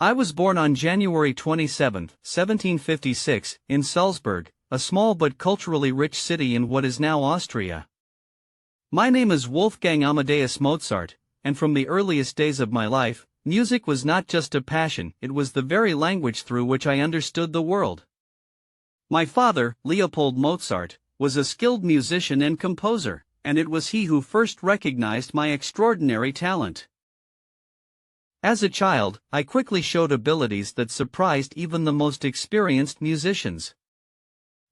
I was born on January 27, 1756, in Salzburg, a small but culturally rich city in what is now Austria. My name is Wolfgang Amadeus Mozart, and from the earliest days of my life, music was not just a passion, it was the very language through which I understood the world. My father, Leopold Mozart, was a skilled musician and composer, and it was he who first recognized my extraordinary talent. As a child, I quickly showed abilities that surprised even the most experienced musicians.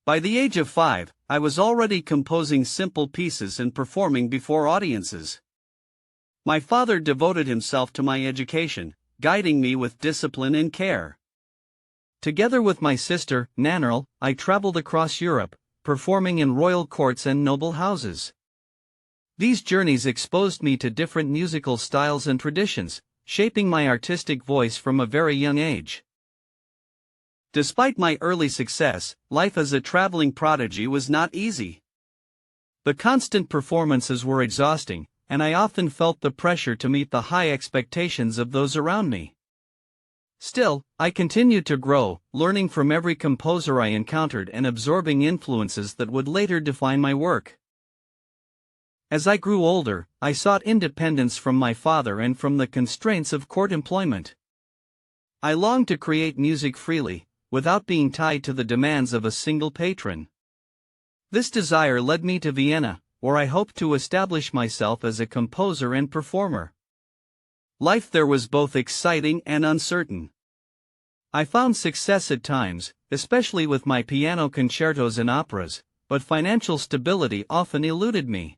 By the age of 5, I was already composing simple pieces and performing before audiences. My father devoted himself to my education, guiding me with discipline and care. Together with my sister, Nannerl, I traveled across Europe, performing in royal courts and noble houses. These journeys exposed me to different musical styles and traditions, shaping my artistic voice from a very young age. Despite my early success, life as a traveling prodigy was not easy. The constant performances were exhausting, and I often felt the pressure to meet the high expectations of those around me. Still, I continued to grow, learning from every composer I encountered and absorbing influences that would later define my work. As I grew older, I sought independence from my father and from the constraints of court employment. I longed to create music freely, without being tied to the demands of a single patron. This desire led me to Vienna, where I hoped to establish myself as a composer and performer. Life there was both exciting and uncertain. I found success at times, especially with my piano concertos and operas, but financial stability often eluded me.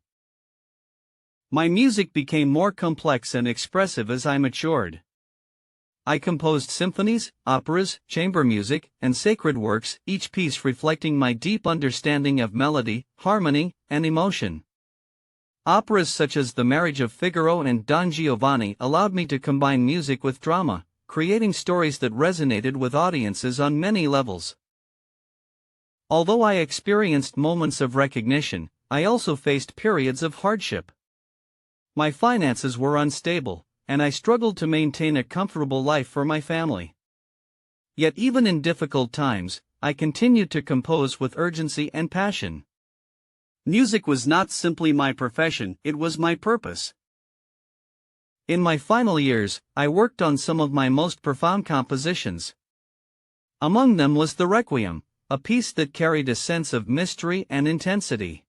My music became more complex and expressive as I matured. I composed symphonies, operas, chamber music, and sacred works, each piece reflecting my deep understanding of melody, harmony, and emotion. Operas such as The Marriage of Figaro and Don Giovanni allowed me to combine music with drama, creating stories that resonated with audiences on many levels. Although I experienced moments of recognition, I also faced periods of hardship. My finances were unstable, and I struggled to maintain a comfortable life for my family. Yet even in difficult times, I continued to compose with urgency and passion. Music was not simply my profession, it was my purpose. In my final years, I worked on some of my most profound compositions. Among them was the Requiem, a piece that carried a sense of mystery and intensity.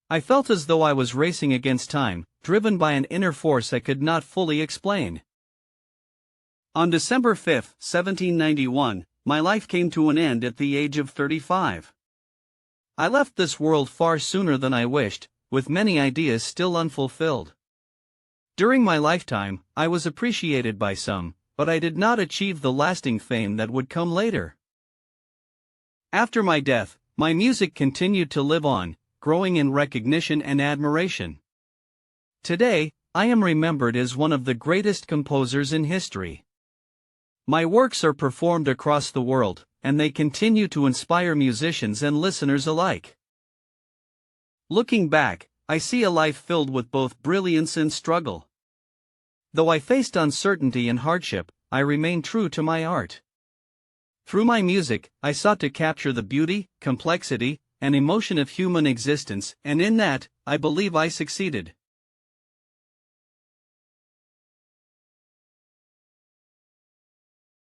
I felt as though I was racing against time, driven by an inner force I could not fully explain. On December 5, 1791, my life came to an end at the age of 35. I left this world far sooner than I wished, with many ideas still unfulfilled. During my lifetime, I was appreciated by some, but I did not achieve the lasting fame that would come later. After my death, my music continued to live on, growing in recognition and admiration. Today, I am remembered as one of the greatest composers in history. My works are performed across the world, and they continue to inspire musicians and listeners alike. Looking back, I see a life filled with both brilliance and struggle. Though I faced uncertainty and hardship, I remained true to my art. Through my music, I sought to capture the beauty, complexity, and emotion of human existence, and in that, I believe I succeeded.